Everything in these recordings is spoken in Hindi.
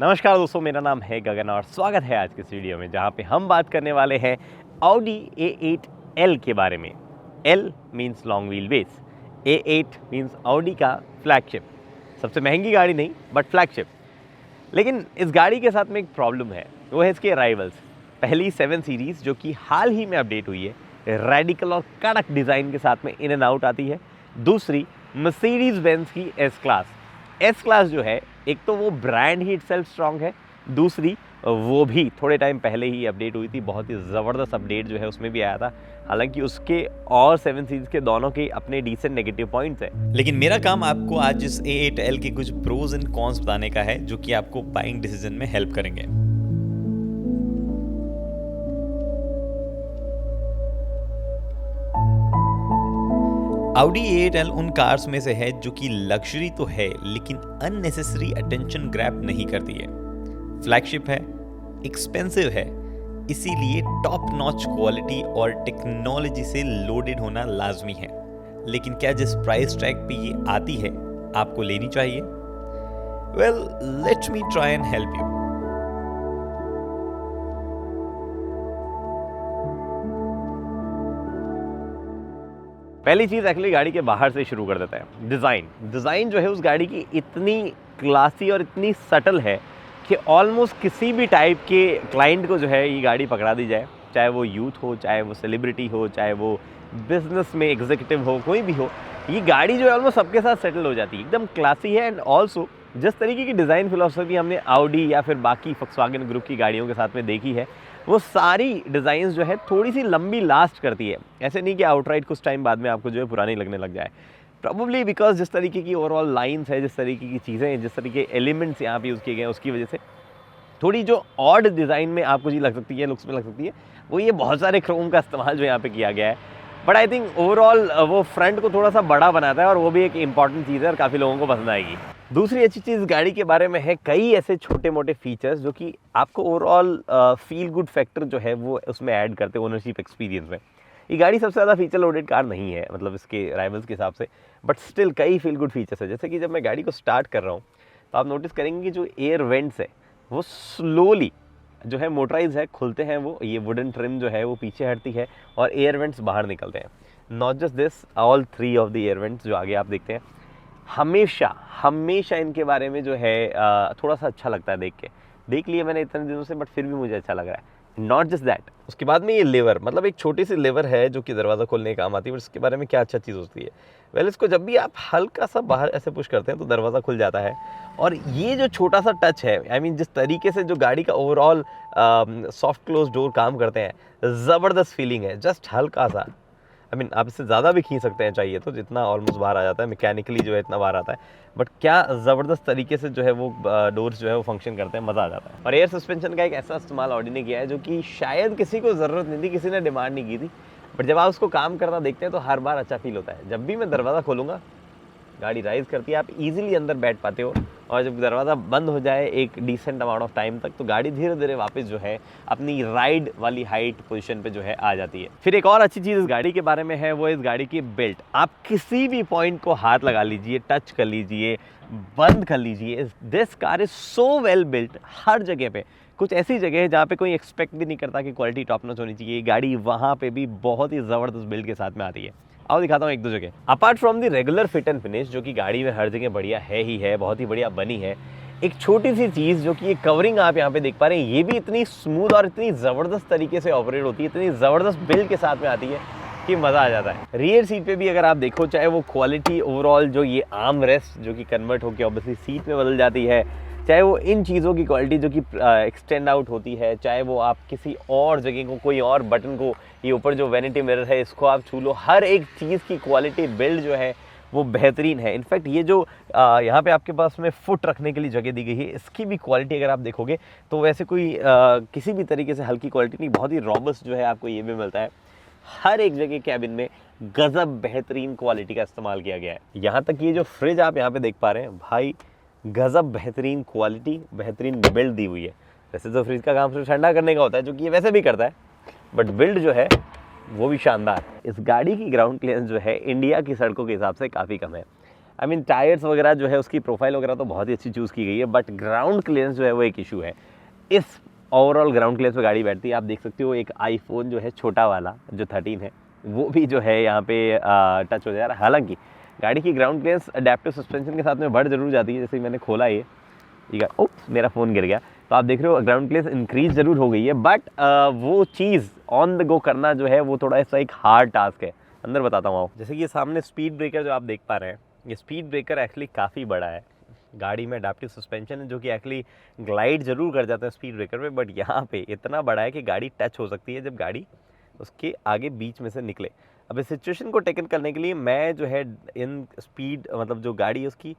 नमस्कार दोस्तों, मेरा नाम है गगन और स्वागत है आज के इस वीडियो में जहाँ पे हम बात करने वाले हैं Audi A8L के बारे में। L means long wheel base, A8 means Audi का फ्लैगशिप। सबसे महंगी गाड़ी नहीं बट फ्लैगशिप। लेकिन इस गाड़ी के साथ में एक प्रॉब्लम है, वो है इसके राइवल्स। पहली 7 सीरीज़ जो कि हाल ही में अपडेट हुई है, रेडिकल और कड़क डिज़ाइन के साथ में इन एंड आउट आती है। दूसरी मर्सिडीज बेंज की एस क्लास जो है, एक तो वो ब्रांड ही इटसेल्फ स्ट्रॉन्ग है, दूसरी वो भी थोड़े टाइम पहले ही अपडेट हुई थी। बहुत ही ज़बरदस्त अपडेट जो है उसमें भी आया था। हालांकि उसके और 7 सीरीज़ के दोनों के अपने डिसेंट नेगेटिव पॉइंट्स हैं। लेकिन मेरा काम आपको आज इस A8L के कुछ प्रोज एंड कॉन्स बताने का है जो कि आपको बाइंग डिसीजन में हेल्प करेंगे। Audi A8L उन कार्स में से है जो कि लग्जरी तो है लेकिन अननेसेसरी अटेंशन ग्रैब नहीं करती है। फ्लैगशिप है, एक्सपेंसिव है, इसीलिए टॉप नॉच क्वालिटी और टेक्नोलॉजी से लोडेड होना लाजमी है। लेकिन क्या जिस प्राइस टैग पे ये आती है आपको लेनी चाहिए? Well, let me try and help you. पहली चीज़ एक्चुअली गाड़ी के बाहर से शुरू कर देता है। डिज़ाइन जो है उस गाड़ी की इतनी क्लासी और इतनी सटल है कि ऑलमोस्ट किसी भी टाइप के क्लाइंट को जो है ये गाड़ी पकड़ा दी जाए, चाहे वो यूथ हो, चाहे वो सेलिब्रिटी हो, चाहे वो बिजनेस में एग्जीक्यूटिव हो, कोई भी हो, ये गाड़ी जो है ऑलमोस्ट सबके साथ सेटल हो जाती है। एकदम क्लासी है। एंड ऑल्सो जिस तरीके की डिज़ाइन फिलोसफी हमने Audi या फिर बाकी Volkswagen ग्रुप की गाड़ियों के साथ में देखी है, वो सारी डिज़ाइंस जो है थोड़ी सी लंबी लास्ट करती है। ऐसे नहीं कि आउटराइट कुछ टाइम बाद में आपको जो है पुरानी लगने लग जाए। प्रॉबली बिकॉज जिस तरीके की ओवरऑल लाइंस है, जिस तरीके की चीज़ें हैं, जिस तरीके के एलिमेंट्स यहाँ पे यूज़ किए गए हैं, उसकी वजह से थोड़ी जो ऑड डिज़ाइन में आपको जी लग सकती है, लुक्स में लग सकती है, वो ये बहुत सारे क्रोम का इस्तेमाल जो यहाँ पे किया गया है। बट आई थिंक ओवरऑल वो फ्रंट को थोड़ा सा बड़ा बनाता है और वो भी एक इंपॉर्टेंट चीज़ है और काफ़ी लोगों को पसंद आएगी। दूसरी अच्छी चीज़ गाड़ी के बारे में है कई ऐसे छोटे मोटे फीचर्स जो कि आपको ओवरऑल फील गुड फैक्टर जो है वो उसमें ऐड करते हैं ओनरशिप एक्सपीरियंस में। ये गाड़ी सबसे ज़्यादा फीचर लोडेड कार नहीं है, मतलब इसके राइवल्स के हिसाब से, बट स्टिल कई फील गुड फीचर्स है। जैसे कि जब मैं गाड़ी को स्टार्ट कर रहा हूँ तो आप नोटिस करेंगे कि जो एयर वेंट्स है वो स्लोली जो है मोटराइज है, खुलते हैं। वो ये वुडन ट्रिम जो है वो पीछे हटती है और एयर वेंट्स बाहर निकलते हैं। Not just this, all 3 of the air vents जो आगे आप देखते हैं, हमेशा इनके बारे में जो है थोड़ा सा अच्छा लगता है देख लिया मैंने इतने दिनों से, बट फिर भी मुझे अच्छा लग रहा है। नॉट जस्ट दैट, उसके बाद में ये लेवर, मतलब एक छोटी सी लेवर है जो कि दरवाज़ा खोलने का काम आती है। बट इसके बारे में क्या अच्छा चीज़ होती है, वेल इसको जब भी आप हल्का सा बाहर ऐसे पुश करते हैं तो दरवाज़ा खुल जाता है। और ये जो छोटा सा टच है, आई मीन जिस तरीके से जो गाड़ी का ओवरऑल सॉफ्ट क्लोज डोर काम करते हैं, ज़बरदस्त फीलिंग है। जस्ट हल्का सा, आई मीन आप इससे ज़्यादा भी खींच सकते हैं चाहिए तो, जितना ऑलमोस्ट बाहर आ जाता है मैकेनिकली जो है इतना बाहर आता है। बट क्या ज़बरदस्त तरीके से जो है वो डोर्स जो है वो फंक्शन करते हैं, मज़ा आ जाता है। और एयर सस्पेंशन का एक ऐसा इस्तेमाल Audi ने किया है जो कि शायद किसी को ज़रूरत नहीं थी, किसी ने डिमांड नहीं की थी, बट जब आप उसको काम करना देखते हैं तो हर बार अच्छा फील होता है। जब भी मैं दरवाज़ा खोलूँगा गाड़ी राइज़ करती है, आप इजीली अंदर बैठ पाते हो, और जब दरवाज़ा बंद हो जाए एक डिसेंट अमाउंट ऑफ टाइम तक तो गाड़ी धीरे धीरे वापस जो है अपनी राइड वाली हाइट पोजीशन पे जो है आ जाती है। फिर एक और अच्छी चीज़ इस गाड़ी के बारे में है, वो इस गाड़ी की बिल्ट। आप किसी भी पॉइंट को हाथ लगा लीजिए, टच कर लीजिए, बंद कर लीजिए, this car is so well built. हर जगह पे कुछ ऐसी जगह है जहाँ पे कोई एक्सपेक्ट भी नहीं करता कि क्वालिटी टॉप नॉच होनी चाहिए, गाड़ी वहाँ पे भी बहुत ही ज़बरदस्त बिल्ड के साथ में आती है। आओ दिखाता हूँ एक दो जगह। Apart from the regular fit and finish जो कि गाड़ी में हर जगह बढ़िया है ही है, बहुत ही बढ़िया बनी है, एक छोटी सी चीज़ जो कि ये कवरिंग आप यहाँ पे देख पा रहे हैं, ये भी इतनी स्मूथ और इतनी ज़बरदस्त तरीके से ऑपरेट होती है, इतनी ज़बरदस्त बिल्ड के साथ में आती है कि मज़ा आ जाता है। रियर सीट पे भी अगर आप देखो, चाहे वो क्वालिटी ओवरऑल जो ये आर्म रेस्ट जो कि कन्वर्ट होकर ऑब्वियसली सीट में बदल जाती है, चाहे वो इन चीज़ों की क्वालिटी जो कि एक्सटेंड आउट होती है, चाहे वो आप किसी और जगह को, कोई और बटन को, ये ऊपर जो वैनिटी मिरर है इसको आप छू लो, हर एक चीज़ की क्वालिटी बिल्ड जो है वो बेहतरीन है। इनफैक्ट ये जो यहाँ पे आपके पास में फुट रखने के लिए जगह दी गई है, इसकी भी क्वालिटी अगर आप देखोगे तो वैसे कोई किसी भी तरीके से हल्की क्वालिटी नहीं, बहुत ही रॉबस्ट जो है आपको ये भी मिलता है। हर एक जगह कैबिन में गजब बेहतरीन क्वालिटी का इस्तेमाल किया गया है। यहाँ तक ये जो फ्रिज आप यहाँ पे देख पा रहे हैं, भाई गजब बेहतरीन क्वालिटी, बेहतरीन बिल्ड दी हुई है। वैसे तो फ्रिज का काम सिर्फ ठंडा करने का होता है, जो कि ये वैसे भी करता है, बट बिल्ड जो है वो भी शानदार। इस गाड़ी की ग्राउंड क्लियरेंस जो है इंडिया की सड़कों के हिसाब से काफ़ी कम है। आई मीन टायर्स वगैरह जो है उसकी प्रोफाइल वगैरह तो बहुत ही अच्छी चूज़ की गई है, बट ग्राउंड क्लियरेंस जो है वो एक इशू है। इस ओवरऑल ग्राउंड क्लियरेंस पे गाड़ी बैठती है, आप देख सकते हो एक आईफोन जो है छोटा वाला जो 13 है वो भी जो है यहाँ पे टच हो जा रहा है। हालांकि गाड़ी की ग्राउंड क्लियरेंस अडेप्टिव सस्पेंशन के साथ में बढ़ जरूर जाती है। जैसे ही मैंने खोला ये मेरा फ़ोन गिर गया, तो आप देख रहे हो ग्राउंड क्लियरेंस इंक्रीज जरूर हो गई है, बट वो चीज़ ऑन द गो करना जो है वो थोड़ा ऐसा एक हार्ड टास्क है। अंदर बताता हूँ आपको। जैसे कि ये सामने स्पीड ब्रेकर जो आप देख पा रहे हैं, ये स्पीड ब्रेकर एक्चुअली काफ़ी बड़ा है। गाड़ी में अडेप्टिव सस्पेंशन है जो कि एक्चुअली ग्लाइड जरूर कर जाता है स्पीड ब्रेकर में, बट यहाँ पे इतना बड़ा है कि गाड़ी टच हो सकती है जब गाड़ी उसके आगे बीच में से निकले। अब इस सिचुएशन को टेकन करने के लिए मैं जो है इन स्पीड मतलब जो गाड़ी है उसकी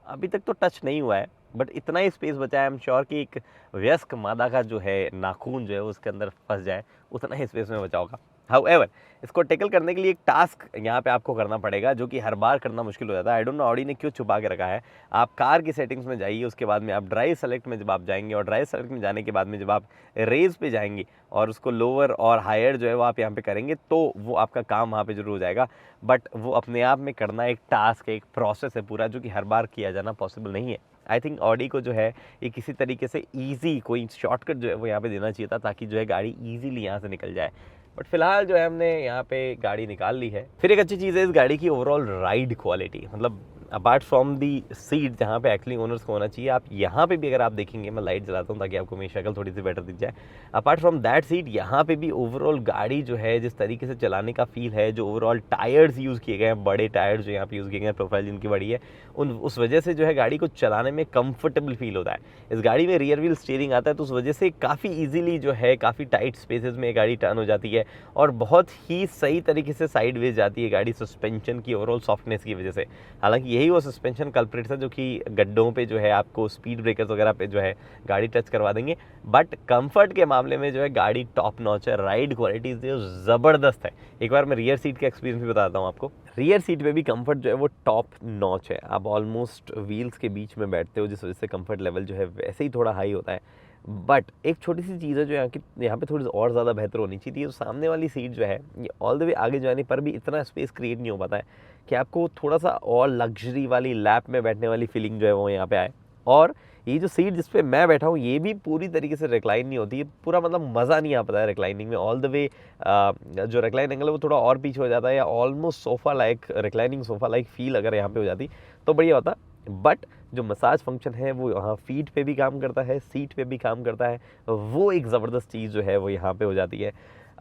अभी तक तो टच नहीं हुआ है, बट इतना ही स्पेस बचा है। आई एम श्योर कि एक वयस्क मादा का जो है नाखून जो है उसके अंदर फंस जाए, उतना ही स्पेस में बचा होगा। हाउएवर इसको टैकल करने के लिए एक टास्क यहाँ पे आपको करना पड़ेगा जो कि हर बार करना मुश्किल हो जाता है। आई डोंट नो ऑडी ने क्यों छुपा के रखा है। आप कार की सेटिंग्स में जाइए, उसके बाद में आप ड्राइव सेलेक्ट में जब आप जाएंगे और ड्राइव सेलेक्ट में जाने के बाद में जब आप रेज पे जाएंगे और उसको लोअर और हायर जो है वो आप यहाँ पे करेंगे तो वो आपका काम वहाँ पे जरूर हो जाएगा। बट वो अपने आप में करना एक टास्क है, एक प्रोसेस है पूरा, जो कि हर बार किया जाना पॉसिबल नहीं है। आई थिंक ऑडी को जो है ये किसी तरीके से ईजी कोई शॉर्टकट जो है वो यहाँ पे देना चाहिए था ताकि जो है गाड़ी ईजीली यहाँ से निकल जाए। बट फिलहाल जो है हमने यहाँ पे गाड़ी निकाल ली है। फिर एक अच्छी चीज़ है इस गाड़ी की ओवरऑल राइड क्वालिटी, मतलब अपार्ट फ्रॉम दी सीट जहाँ पे एक्चुअली ओनर्स को होना चाहिए, आप यहाँ पे भी अगर आप देखेंगे, मैं लाइट जलाता हूँ ताकि आपको मेरी शक्ल थोड़ी सी बेटर दिख जाए। अपार्ट फ्रॉम दैट सीट यहाँ पे भी ओवरऑल गाड़ी जो है जिस तरीके से चलाने का फील है, जो ओवरऑल टायर्स यूज़ किए गए हैं, बड़े टायर्स जो यहाँ पे यूज़ किए गए हैं, प्रोफाइल जिनकी बड़ी है, उस वजह से जो है गाड़ी को चलाने में कंफर्टेबल फील होता है। इस गाड़ी में रियर व्हील स्टीयरिंग आता है तो उस वजह से काफ़ी ईजिली जो है काफ़ी टाइट स्पेसेस में गाड़ी टर्न हो जाती है और बहुत ही सही तरीके से साइडवेज जाती है गाड़ी सस्पेंशन की ओवरऑल सॉफ्टनेस की वजह से। हालांकि यही वो सस्पेंशन कल्प्रिट्स है जो कि गड्ढों पे जो है आपको स्पीड ब्रेकर्स वगैरह पे जो है गाड़ी टच करवा देंगे, बट कंफर्ट के मामले में जो है गाड़ी टॉप नॉच है। राइड क्वालिटी जो ज़बरदस्त है। एक बार मैं रियर सीट का एक्सपीरियंस भी बताता हूँ आपको। रियर सीट पे भी कंफर्ट जो है वो टॉप नॉच है। आप ऑलमोस्ट व्हील्स के बीच में बैठते हो जिस वजह से कंफर्ट लेवल जो है वैसे ही थोड़ा हाई होता है। बट एक छोटी सी चीज़ है जो यहाँ पे थोड़ी और ज़्यादा बेहतर होनी चाहिए। तो सामने वाली सीट जो है ये ऑल द वे आगे जाने पर भी इतना स्पेस क्रिएट नहीं हो पाता है कि आपको थोड़ा सा और लग्जरी वाली लैप में बैठने वाली फीलिंग जो है वो यहाँ पे आए। और ये जो सीट जिस पे मैं बैठा हूँ ये भी पूरी तरीके से रिक्लाइन नहीं होती है, पूरा मतलब मज़ा नहीं आ पाता है रिक्लाइनिंग में। ऑल द वे जो रिक्लाइन एंगल है वो थोड़ा और पीछे हो जाता है, या almost sofa like reclining sofa like feel अगर यहाँ पे हो जाती तो बढ़िया होता। बट जो मसाज फंक्शन है वो यहाँ फीट पे भी काम करता है, सीट पे भी काम करता है, वो एक ज़बरदस्त चीज़ जो है वो यहाँ पे हो जाती है।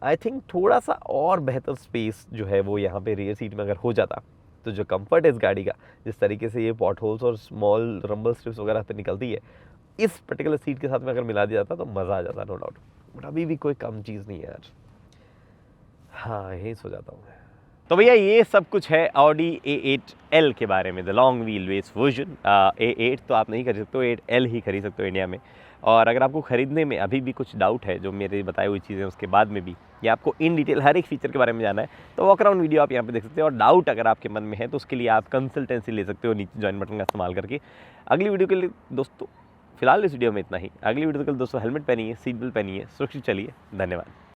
आई थिंक थोड़ा सा और बेहतर स्पेस जो है वो यहाँ पे रियर सीट में अगर हो जाता तो जो कंफर्ट है इस गाड़ी का, जिस तरीके से ये पॉट होल्स और स्मॉल रंबल स्ट्रिप्स वगैरह पे निकलती है, इस पर्टिकुलर सीट के साथ में अगर मिला दिया जाता तो मज़ा आ जाता, नो डाउट। बट अभी भी कोई कम चीज़ नहीं है यार। हाँ, यही सो जाता हूँ मैं। तो भैया ये सब कुछ है ऑडी A8L के बारे में, the long wheel base version. A8 तो आप नहीं खरीद सकते हो, 8L ही खरीद सकते हो इंडिया में। और अगर आपको ख़रीदने में अभी भी कुछ डाउट है, जो मेरे बताई हुई चीज़ें उसके बाद में भी, या आपको इन डिटेल हर एक फीचर के बारे में जानना है, तो वॉक अराउंड वीडियो आप यहाँ पे देख सकते हो। और डाउट अगर आपके मन में है तो उसके लिए आप कंसल्टेंसी ले सकते हो नीचे ज्वाइन बटन का इस्तेमाल करके। अगली वीडियो के लिए दोस्तों फिलहाल इस वीडियो में इतना ही। अगली वीडियो के लिए दोस्तों हेलमेट पहनिए, सीट बेल्ट पहनिए, सुरक्षित चलिए। धन्यवाद।